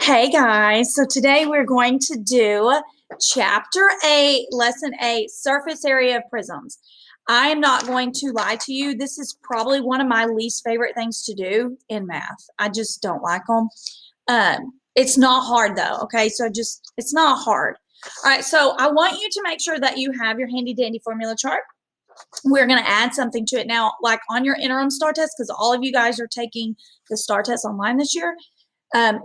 Hey guys, so today we're going to do Chapter 8, Lesson 8, Surface Area of Prisms. I am not going to lie to you. This is probably one of my least favorite things to do in math. I just don't like them. It's not hard though, okay? So it's not hard. All right, so I want you to make sure that you have your handy dandy formula chart. We're going to add something to it now, like on your interim STAR test, because all of you guys are taking the STAR test online this year.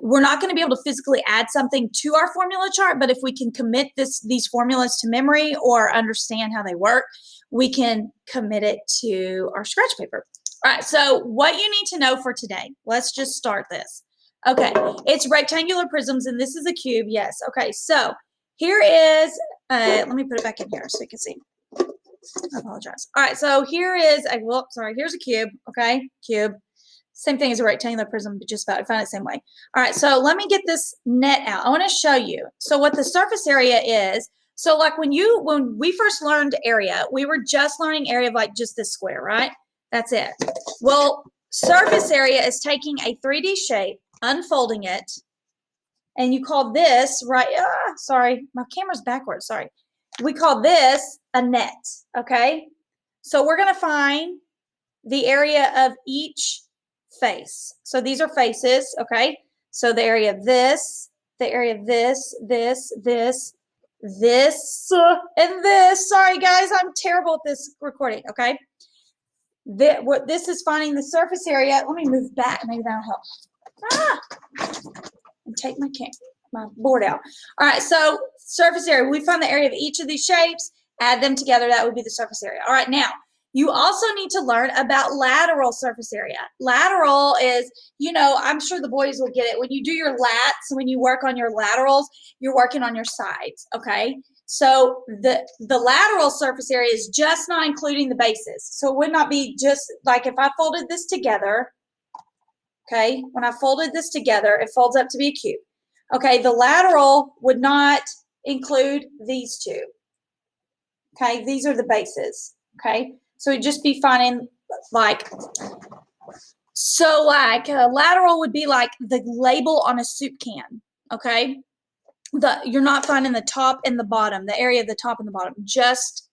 We're not going to be able to physically add something to our formula chart, but if we can commit these formulas to memory or understand how they work, we can commit it to our scratch paper. All right, so what you need to know for today, let's just start this. Okay, it's rectangular prisms, and this is a cube, yes. Okay, so here is, let me put it back in here so you can see. I apologize. All right, so here is a, here's a cube, okay, cube. Same thing as a rectangular prism, but just about I found it the same way. All right, so let me get this net out. I want to show you. So what the surface area is, so like when we first learned area, we were just learning area of like just this square, right? That's it. Well, surface area is taking a 3D shape, unfolding it, and you call this, right? Sorry, my camera's backwards, sorry. We call this a net, okay? So we're going to find the area of each face. So these are faces, okay? So the area of this, the area of this, this, and this. Sorry, guys, I'm terrible at this recording, okay? What this is finding the surface area. Let me move back. Maybe that'll help. And take my board out. All right, so surface area. We find the area of each of these shapes, add them together. That would be the surface area. All right, now, you also need to learn about lateral surface area. Lateral is, I'm sure the boys will get it. When you do your lats, when you work on your laterals, you're working on your sides, okay? So the lateral surface area is just not including the bases. So it would not be just like if I folded this together, okay? When I folded this together, it folds up to be a cube. Okay, the lateral would not include these two. Okay, these are the bases, okay? So it'd just be finding like lateral would be like the label on a soup can, okay? You're not finding the top and the bottom, the area of the top and the bottom, just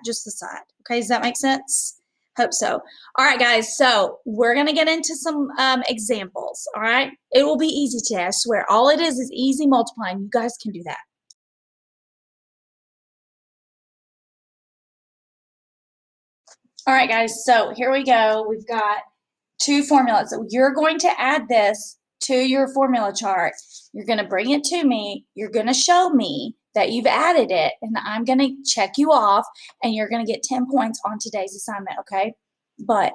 just the side. Okay, does that make sense? Hope so. All right, guys, so we're going to get into some examples, all right? It will be easy today, I swear. All it is easy multiplying. You guys can do that. All right, guys, so here we go. We've got two formulas. So you're going to add this to your formula chart. You're going to bring it to me. You're going to show me that you've added it, and I'm going to check you off, and you're going to get 10 points on today's assignment, okay? But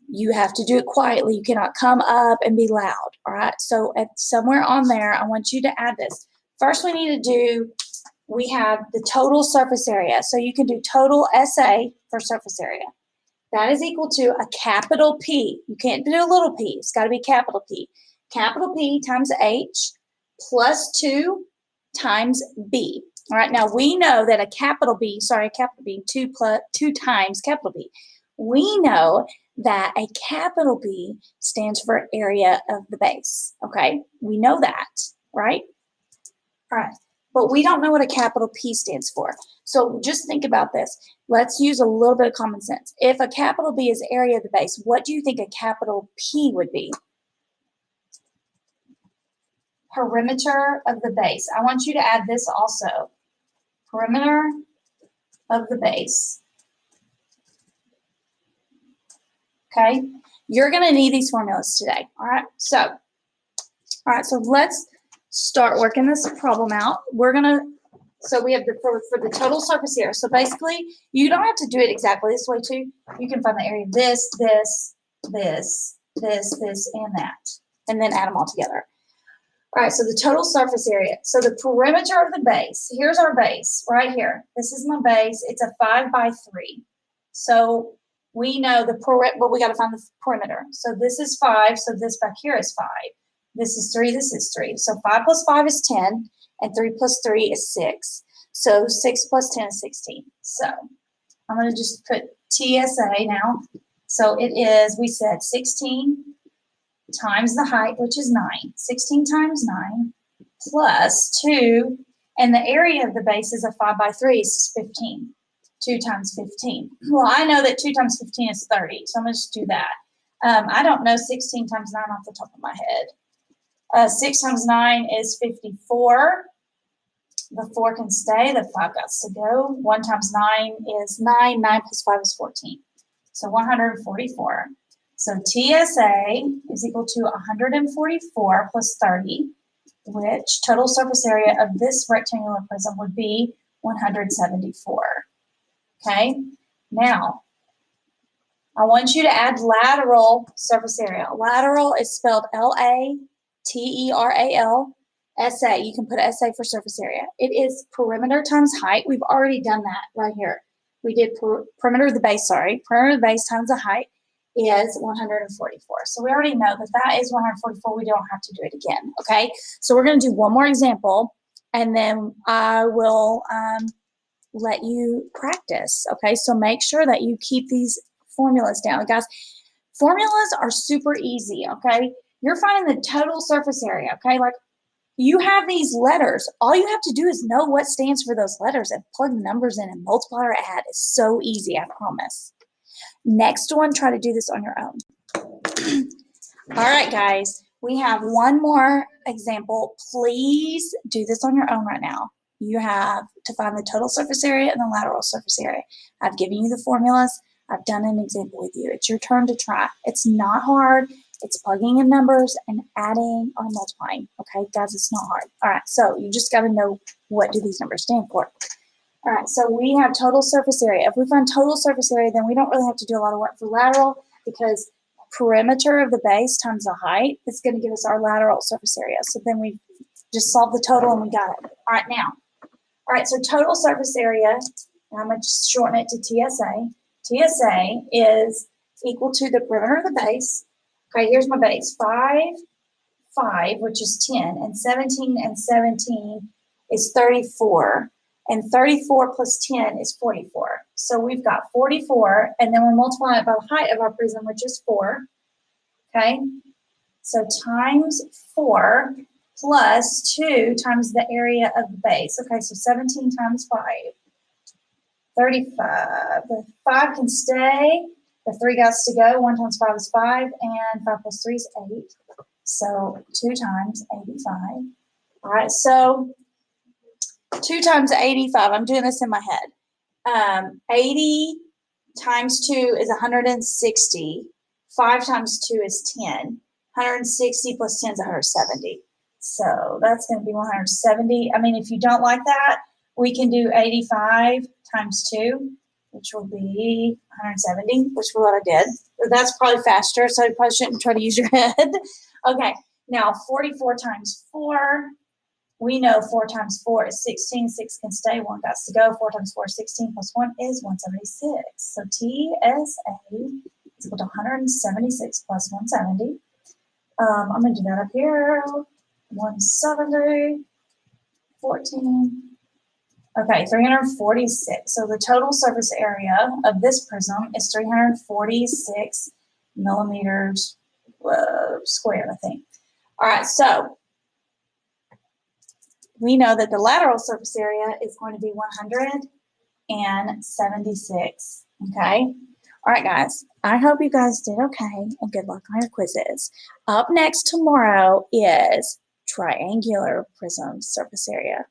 you have to do it quietly. You cannot come up and be loud, all right? So somewhere on there, I want you to add this. First, we have the total surface area. So you can do total SA for surface area. That is equal to a capital P. You can't do a little p. It's got to be capital P. Capital P times H plus 2 times B. All right, now we know that capital B, 2 times capital B. We know that a capital B stands for area of the base, okay? We know that, right? All right, but we don't know what a capital P stands for. So just think about this. Let's use a little bit of common sense. If a capital B is area of the base, what do you think a capital P would be? Perimeter of the base. I want you to add this also. Perimeter of the base. Okay? You're going to need these formulas today. All right? So let's start working this problem out. So we have for the total surface area. So basically, you don't have to do it exactly this way too. You can find the area of this, and that, and then add them all together. All right, so the total surface area. So the perimeter of the base. Here's our base right here. This is my base. It's a 5 by 3. So we know but we got to find the perimeter. So this is 5. So this back here is 5. This is 3. This is 3. So 5 plus 5 is 10. And 3 plus 3 is 6. So 6 plus 10 is 16. So I'm going to just put TSA now. So it is, we said 16 times the height, which is 9. 16 times 9 plus 2, and the area of the base is a 5 by 3 is 15. 2 times 15. Well, I know that 2 times 15 is 30, so I'm going to just do that. I don't know 16 times 9 off the top of my head. 6 times 9 is 54. The 4 can stay. The 5 got to go. 1 times 9 is 9. 9 plus 5 is 14. So 144. So TSA is equal to 144 plus 30, which total surface area of this rectangular prism would be 174. Okay? Now, I want you to add lateral surface area. Lateral is spelled L-A-T-E-R-A-L. SA, you can put SA for surface area. It is perimeter times height. We've already done that right here. We did perimeter of the base, Perimeter of the base times the height is 144. So we already know that that is 144. We don't have to do it again, okay? So we're going to do one more example, and then I will let you practice, okay? So make sure that you keep these formulas down. Guys, formulas are super easy, okay? You're finding the total surface area, okay? Like, you have these letters. All you have to do is know what stands for those letters and plug the numbers in and multiply or add. It's so easy, I promise. Next one, try to do this on your own. All right, guys, we have one more example. Please do this on your own right now. You have to find the total surface area and the lateral surface area. I've given you the formulas. I've done an example with you. It's your turn to try. It's not hard. It's plugging in numbers and adding or multiplying. Okay, guys, it's not hard. All right, so you just got to know what do these numbers stand for. All right, so we have total surface area. If we find total surface area, then we don't really have to do a lot of work for lateral because perimeter of the base times the height is going to give us our lateral surface area. So then we just solve the total and we got it. All right, now. All right, so total surface area, and I'm going to just shorten it to TSA. TSA is equal to the perimeter of the base. Okay, here's my base. 5, which is 10, and 17 is 34. And 34 plus 10 is 44. So we've got 44, and then we're multiplying it by the height of our prism, which is 4. Okay, so times 4 plus 2 times the area of the base. Okay, so 17 times 5, 35. The 5 can stay. The 3 got to go. 1 times 5 is 5, and 5 plus 3 is 8. So 2 times 85. All right, so 2 times 85. I'm doing this in my head. 80 times 2 is 160. 5 times 2 is 10. 160 plus 10 is 170. So that's going to be 170. I mean, if you don't like that, we can do 85 times 2, which will be 170, which is what I did. But that's probably faster, so you probably shouldn't try to use your head. Okay, now 44 times 4. We know 4 times 4 is 16. 6 can stay. 1 got to go. 4 times 4 is 16 plus 1 is 176. So TSA is equal to 176 plus 170. I'm going to do that up here. 170, 14. Okay, 346. So the total surface area of this prism is 346 millimeters squared, I think. All right, so we know that the lateral surface area is going to be 176, okay? All right, guys, I hope you guys did okay, and good luck on your quizzes. Up next tomorrow is triangular prism surface area.